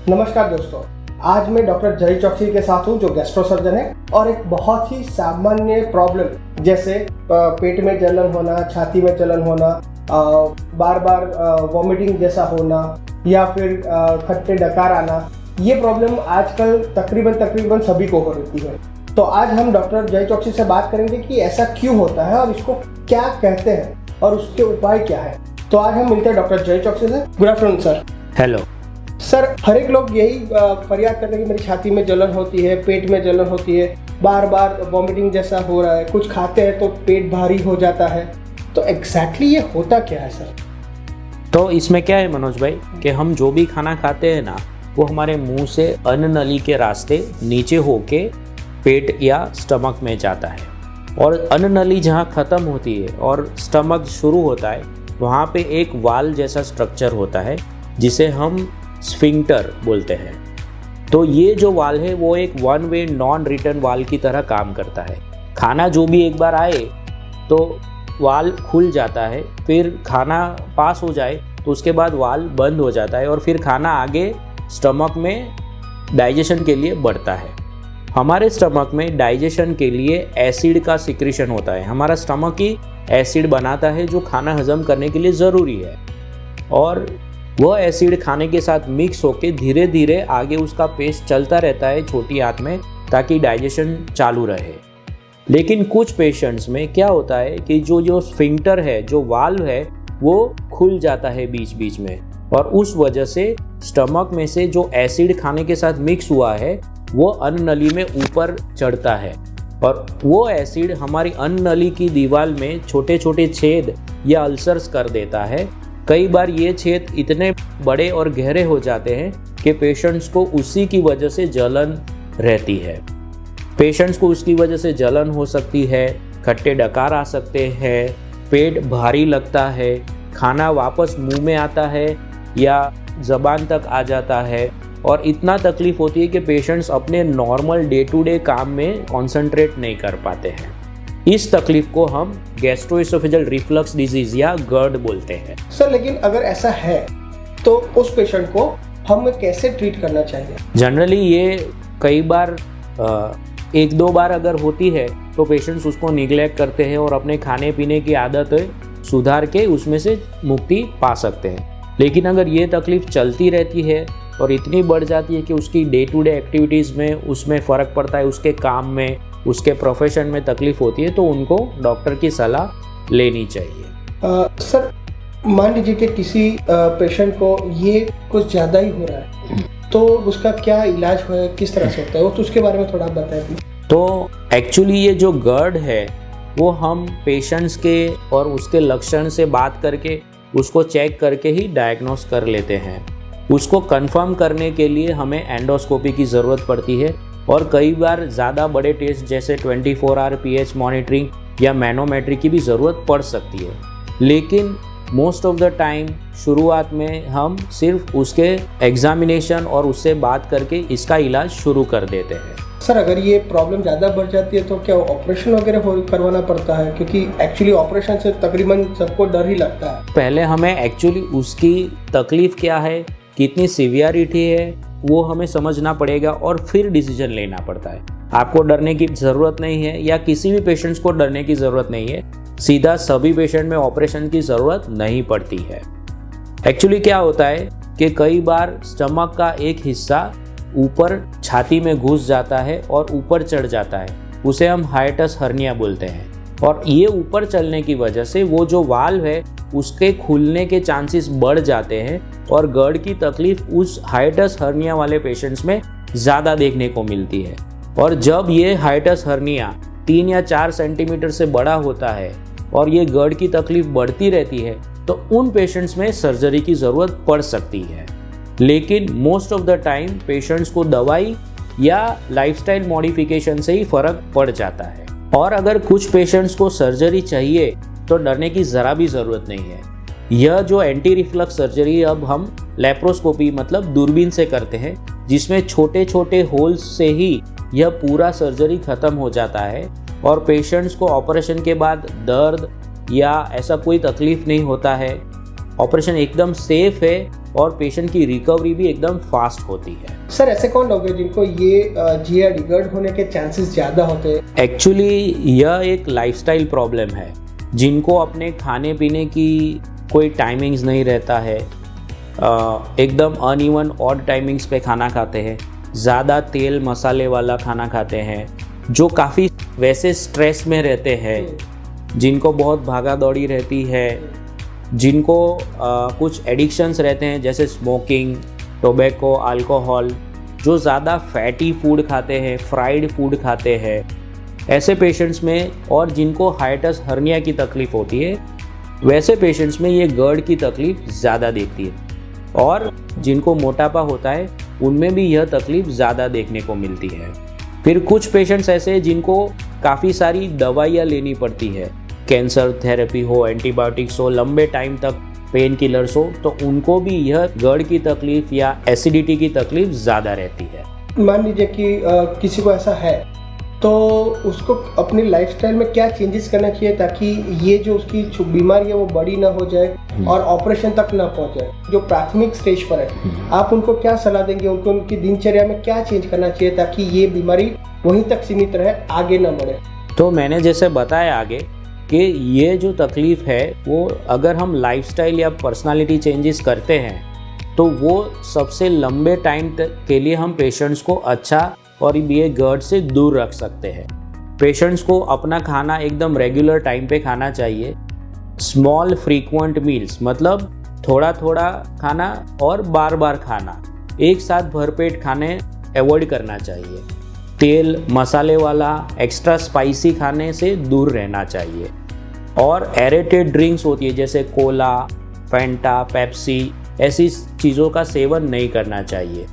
नमस्कार दोस्तों, आज मैं डॉक्टर जय चौकसी के साथ हूँ जो गैस्ट्रो सर्जन है और एक बहुत ही सामान्य प्रॉब्लम जैसे पेट में जलन होना, छाती में जलन होना, बार बार वॉमिटिंग जैसा होना या फिर खट्टे डकार आना, ये प्रॉब्लम आजकल तकरीबन सभी को हो रही है। तो आज हम डॉक्टर जय चौकसी से बात करेंगे कि ऐसा क्यों होता है और इसको क्या कहते हैं और उसके उपाय क्या है। तो आज हम मिलते हैं डॉक्टर जय चौकसी से। Good afternoon sir. Hello sir, हर एक लोग यही फरियाद करते हैं कि मेरी छाती में जलन होती है, पेट में जलन होती है, बार बार वॉमिटिंग जैसा हो रहा है, कुछ खाते हैं तो पेट भारी हो जाता है। तो एग्जैक्टली ये होता क्या है सर? तो इसमें क्या है मनोज भाई कि हम जो भी खाना खाते हैं ना, वो हमारे मुंह से अन्न नली के रास्ते नीचे होके पेट या स्टमक में जाता है और अन्न नली जहाँ ख़त्म होती है और स्टमक शुरू होता है, वहाँ पे एक वाल जैसा स्ट्रक्चर होता है जिसे हम स्फिंक्टर बोलते हैं। तो ये जो वाल है वो एक वन वे नॉन रिटर्न वाल की तरह काम करता है। खाना जो भी एक बार आए तो वाल खुल जाता है, फिर खाना पास हो जाए तो उसके बाद वाल बंद हो जाता है और फिर खाना आगे स्टमक में डाइजेशन के लिए बढ़ता है। हमारे स्टमक में डाइजेशन के लिए एसिड का सिक्रीशन होता है। हमारा स्टमक ही एसिड बनाता है जो खाना हजम करने के लिए ज़रूरी है और वह एसिड खाने के साथ मिक्स होकर धीरे धीरे आगे उसका पेस्ट चलता रहता है छोटी आंत में, ताकि डाइजेशन चालू रहे। लेकिन कुछ पेशेंट्स में क्या होता है कि जो स्फिंक्टर है, जो वाल्व है, वो खुल जाता है बीच बीच में और उस वजह से स्टमक में से जो एसिड खाने के साथ मिक्स हुआ है वो अन्न नली में ऊपर चढ़ता है और वो एसिड हमारी अन्न नली की दीवार में छोटे छोटे छेद या अल्सर्स कर देता है। कई बार ये छेद इतने बड़े और गहरे हो जाते हैं कि पेशेंट्स को उसी की वजह से जलन रहती है। पेशेंट्स को उसकी वजह से जलन हो सकती है, खट्टे डकार आ सकते हैं, पेट भारी लगता है, खाना वापस मुंह में आता है या ज़बान तक आ जाता है और इतना तकलीफ़ होती है कि पेशेंट्स अपने नॉर्मल डे टू डे काम में कॉन्सेंट्रेट नहीं कर पाते हैं। इस तकलीफ को हम गैस्ट्रोएसोफेजियल रिफ्लक्स डिजीज या GERD बोलते हैं। सर, लेकिन अगर ऐसा है तो उस पेशेंट को हमें कैसे ट्रीट करना चाहिए? जनरली ये कई बार एक दो बार अगर होती है तो पेशेंट्स उसको निग्लेक्ट करते हैं और अपने खाने पीने की आदतें सुधार के उसमें से मुक्ति पा सकते हैं। लेकिन अगर ये तकलीफ चलती रहती है और इतनी बढ़ जाती है कि उसकी डे टू डे एक्टिविटीज़ में उसमें फ़र्क पड़ता है, उसके काम में, उसके प्रोफेशन में तकलीफ होती है, तो उनको डॉक्टर की सलाह लेनी चाहिए। सर, मान लीजिए कि किसी पेशेंट को ये कुछ ज़्यादा ही हो रहा है, तो उसका क्या इलाज है, किस तरह से होता है, तो उसके बारे में थोड़ा बताएं। तो एक्चुअली ये जो GERD है वो हम पेशेंट्स के और उसके लक्षण से बात करके उसको चेक करके ही डायग्नोस कर लेते हैं। उसको कंफर्म करने के लिए हमें एंडोस्कोपी की ज़रूरत पड़ती है और कई बार ज़्यादा बड़े टेस्ट जैसे 24 आवर pH मॉनिटरिंग या मैनोमेट्री की भी ज़रूरत पड़ सकती है। लेकिन मोस्ट ऑफ द टाइम शुरुआत में हम सिर्फ उसके एग्जामिनेशन और उससे बात करके इसका इलाज शुरू कर देते हैं। सर, अगर ये प्रॉब्लम ज़्यादा बढ़ जाती है तो क्या ऑपरेशन वगैरह करवाना पड़ता है? क्योंकि एक्चुअली ऑपरेशन से तकरीबन सबको डर ही लगता है। पहले हमें एक्चुअली उसकी तकलीफ़ क्या है, कितनी सीवियरिटी है, वो हमें समझना पड़ेगा और फिर डिसीजन लेना पड़ता है। आपको डरने की ज़रूरत नहीं है या किसी भी पेशेंट्स को डरने की ज़रूरत नहीं है। सीधा सभी पेशेंट में ऑपरेशन की ज़रूरत नहीं पड़ती है। एक्चुअली क्या होता है कि कई बार स्टमक का एक हिस्सा ऊपर छाती में घुस जाता है और ऊपर चढ़ जाता है, उसे हम हाइटस हर्निया बोलते हैं और ये ऊपर चलने की वजह से वो जो वाल्व है उसके खुलने के चांसेस बढ़ जाते हैं और GERD की तकलीफ उस हाइटस हर्निया वाले पेशेंट्स में ज़्यादा देखने को मिलती है। और जब ये हाइटस हर्निया 3 या 4 सेंटीमीटर से बड़ा होता है और ये GERD की तकलीफ बढ़ती रहती है तो उन पेशेंट्स में सर्जरी की ज़रूरत पड़ सकती है। लेकिन most of the time patients को दवाई या लाइफस्टाइल मॉडिफिकेशन से ही फ़र्क पड़ जाता है। और अगर कुछ पेशेंट्स को सर्जरी चाहिए तो डरने की ज़रा भी ज़रूरत नहीं है। यह जो एंटी रिफ्लक्स सर्जरी अब हम लेप्रोस्कोपी मतलब दूरबीन से करते हैं, जिसमें छोटे छोटे होल्स से ही यह पूरा सर्जरी ख़त्म हो जाता है और पेशेंट्स को ऑपरेशन के बाद दर्द या ऐसा कोई तकलीफ़ नहीं होता है। ऑपरेशन एकदम सेफ है और पेशेंट की रिकवरी भी एकदम फास्ट होती है। सर ऐसे कौन लोग हैं जिनको ये GI GERD होने के चांसेस ज़्यादा होते हैं? एक्चुअली यह एक लाइफस्टाइल प्रॉब्लम है, जिनको अपने खाने पीने की कोई टाइमिंग्स नहीं रहता है, एकदम अनइवन ऑड टाइमिंग्स पे खाना खाते हैं, ज़्यादा तेल मसाले वाला खाना खाते हैं, जो काफ़ी वैसे स्ट्रेस में रहते हैं, जिनको बहुत भागा दौड़ी रहती है, जिनको कुछ एडिक्शंस रहते हैं जैसे स्मोकिंग, टोबैको, अल्कोहल, जो ज़्यादा फैटी फूड खाते हैं, फ्राइड फूड खाते हैं, ऐसे पेशेंट्स में, और जिनको हाइटस हर्निया की तकलीफ़ होती है, वैसे पेशेंट्स में ये GERD की तकलीफ़ ज़्यादा दिखती है। और जिनको मोटापा होता है उनमें भी यह तकलीफ़ ज़्यादा देखने को मिलती है। फिर कुछ पेशेंट्स ऐसे हैं जिनको काफ़ी सारी दवाइयाँ लेनी पड़ती है, कैंसर थेरेपी हो, एंटीबायोटिक्स हो, लंबे टाइम तक पेन किलर्स हो, तो उनको भी यह GERD की तकलीफ़ या एसिडिटी की तकलीफ़ ज़्यादा रहती है। मान लीजिए कि किसी को ऐसा है तो उसको अपनी लाइफस्टाइल में क्या चेंजेस करना चाहिए ताकि ये जो उसकी बीमारी है वो बड़ी ना हो जाए और ऑपरेशन तक ना पहुंचे? जो प्राथमिक स्टेज पर है, आप उनको क्या सलाह देंगे? उनको उनकी दिनचर्या में क्या चेंज करना चाहिए ताकि ये बीमारी वहीं तक सीमित रहे, आगे ना बढ़े? तो मैंने जैसे बताया आगे कि ये जो तकलीफ़ है वो अगर हम लाइफस्टाइल या पर्सनालिटी चेंजेस करते हैं तो वो सबसे लंबे टाइम तक के लिए हम पेशेंट्स को अच्छा और ये GERD से दूर रख सकते हैं। पेशेंट्स को अपना खाना एकदम रेगुलर टाइम पे खाना चाहिए। स्मॉल फ्रीक्वेंट मील्स मतलब थोड़ा थोड़ा खाना और बार बार खाना, एक साथ भरपेट खाने अवॉइड करना चाहिए। तेल मसाले वाला एक्स्ट्रा स्पाइसी खाने से दूर रहना चाहिए। और एरेटेड ड्रिंक्स होती है जैसे कोला, फैंटा, पेप्सी, ऐसी चीज़ों का सेवन नहीं करना चाहिए।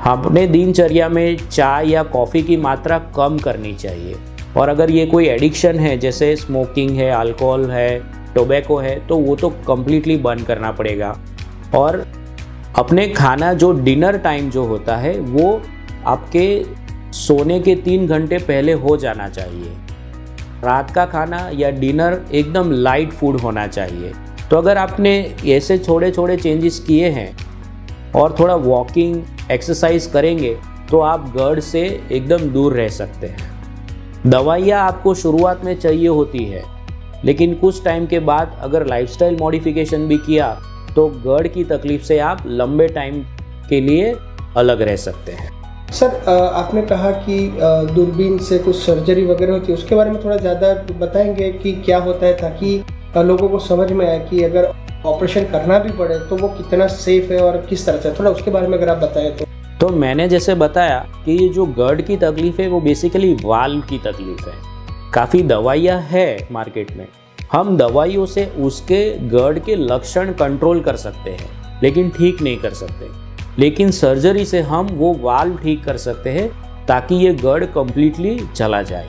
अपने दिनचर्या में चाय या कॉफ़ी की मात्रा कम करनी चाहिए। और अगर ये कोई एडिक्शन है जैसे स्मोकिंग है, अल्कोहल है, टोबैको है, तो वो तो कम्प्लीटली बंद करना पड़ेगा। और अपने खाना जो डिनर टाइम जो होता है वो आपके सोने के 3 घंटे पहले हो जाना चाहिए। रात का खाना या डिनर एकदम लाइट फूड होना चाहिए। तो अगर आपने ऐसे थोड़े थोड़े चेंजेस किए हैं और थोड़ा वॉकिंग एक्सरसाइज करेंगे तो आप GERD से एकदम दूर रह सकते हैं। दवाइयाँ आपको शुरुआत में चाहिए होती है, लेकिन कुछ टाइम के बाद अगर लाइफस्टाइल मॉडिफिकेशन भी किया तो GERD की तकलीफ से आप लंबे टाइम के लिए अलग रह सकते हैं। सर आपने कहा कि दूरबीन से कुछ सर्जरी वगैरह होती है, उसके बारे में थोड़ा ज़्यादा बताएंगे कि क्या होता है ताकि लोगों को समझ में आए कि अगर ऑपरेशन करना भी पड़े तो वो कितना सेफ है और किस तरह से, थोड़ा उसके बारे में अगर आप बताएं तो मैंने जैसे बताया कि ये जो GERD की तकलीफ है वो बेसिकली वाल्व की तकलीफ है। काफ़ी दवाइयाँ है मार्केट में, हम दवाइयों से उसके GERD के लक्षण कंट्रोल कर सकते हैं लेकिन ठीक नहीं कर सकते। लेकिन सर्जरी से हम वो वाल्व ठीक कर सकते हैं ताकि ये GERD कम्प्लीटली चला जाए।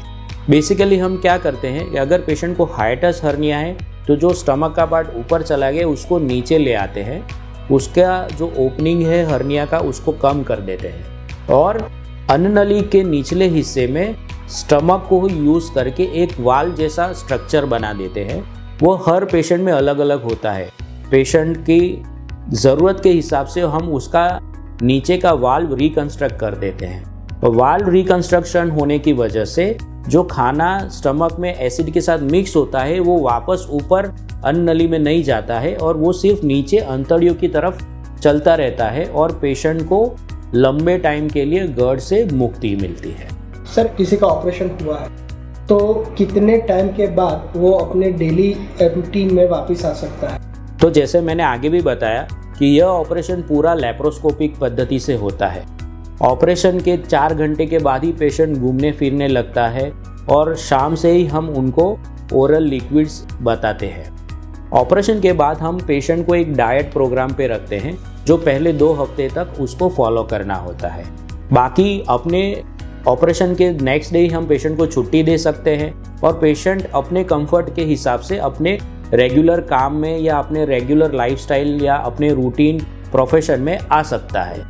बेसिकली हम क्या करते हैं कि अगर पेशेंट को हाइटस हर्निया है तो जो स्टमक का पार्ट ऊपर चला गया उसको नीचे ले आते हैं, उसका जो ओपनिंग है हर्निया का उसको कम कर देते हैं और अन्ननली के निचले हिस्से में स्टमक को यूज़ करके एक वाल्व जैसा स्ट्रक्चर बना देते हैं। वो हर पेशेंट में अलग अलग होता है, पेशेंट की ज़रूरत के हिसाब से हम उसका नीचे का वाल्व रिकंस्ट्रक्ट कर देते हैं। वाल्व रिकंस्ट्रक्शन होने की वजह से जो खाना स्टमक में एसिड के साथ मिक्स होता है वो वापस ऊपर अन्ननली में नहीं जाता है और वो सिर्फ नीचे अंतड़ियों की तरफ चलता रहता है और पेशेंट को लंबे टाइम के लिए GERD से मुक्ति मिलती है। सर किसी का ऑपरेशन हुआ है तो कितने टाइम के बाद वो अपने डेली रूटीन में वापस आ सकता है? तो जैसे मैंने आगे भी बताया कि यह ऑपरेशन पूरा लैप्रोस्कोपिक पद्धति से होता है। ऑपरेशन के 4 घंटे के बाद ही पेशेंट घूमने फिरने लगता है और शाम से ही हम उनको ओरल लिक्विड्स बताते हैं। ऑपरेशन के बाद हम पेशेंट को एक डाइट प्रोग्राम पे रखते हैं जो पहले 2 हफ्ते तक उसको फॉलो करना होता है। बाकी अपने ऑपरेशन के नेक्स्ट डे ही हम पेशेंट को छुट्टी दे सकते हैं और पेशेंट अपने कंफर्ट के हिसाब से अपने रेगुलर काम में या अपने रेगुलर लाइफस्टाइल या अपने रूटीन प्रोफेशन में आ सकता है।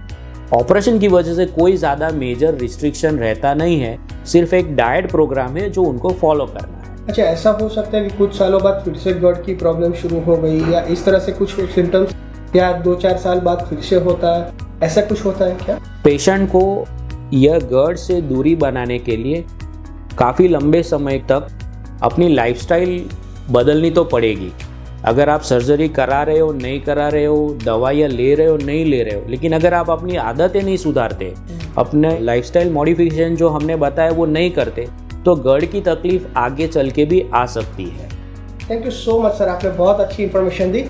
ऑपरेशन की वजह से कोई ज़्यादा मेजर रिस्ट्रिक्शन रहता नहीं है, सिर्फ एक डाइट प्रोग्राम है जो उनको फॉलो करना है। अच्छा, ऐसा हो सकता है कि कुछ सालों बाद फिर से GERD की प्रॉब्लम शुरू हो गई या इस तरह से कुछ सिम्टम्स या 2-4 साल बाद फिर से होता है, ऐसा कुछ होता है क्या? पेशेंट को यह GERD से दूरी बनाने के लिए काफ़ी लंबे समय तक अपनी लाइफस्टाइल बदलनी तो पड़ेगी। अगर आप सर्जरी करा रहे हो, नहीं करा रहे हो, दवाइयाँ ले रहे हो, नहीं ले रहे हो, लेकिन अगर आप अपनी आदतें नहीं सुधारते, अपने लाइफस्टाइल मॉडिफिकेशन जो हमने बताया वो नहीं करते, तो GERD की तकलीफ आगे चल के भी आ सकती है। Thank you so much sir, आपने बहुत अच्छी इन्फॉर्मेशन दी।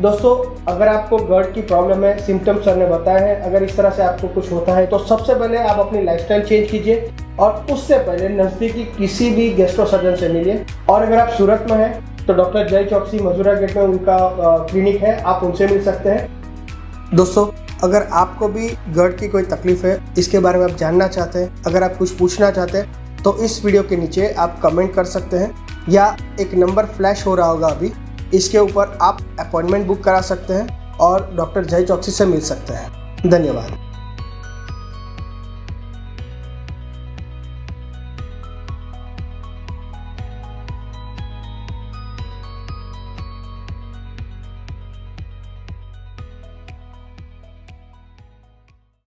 दोस्तों, अगर आपको GERD की प्रॉब्लम है, सिम्टम्स सर ने बताया है, अगर इस तरह से आपको कुछ होता है तो सबसे पहले आप अपनी लाइफस्टाइल चेंज कीजिए और उससे पहले नज़दीकी किसी भी गैस्ट्रो सर्जन से मिलिए। और अगर आप सूरत में हैं तो डॉक्टर जय चौकसी मजूरा गेट में उनका क्लिनिक है, आप उनसे मिल सकते हैं। दोस्तों, अगर आपको भी GERD की कोई तकलीफ है, इसके बारे में आप जानना चाहते हैं, अगर आप कुछ पूछना चाहते हैं तो इस वीडियो के नीचे आप कमेंट कर सकते हैं या एक नंबर फ्लैश हो रहा होगा अभी, इसके ऊपर आप अपॉइंटमेंट बुक करा सकते हैं और डॉक्टर जय चौकसी से मिल सकते हैं। धन्यवाद।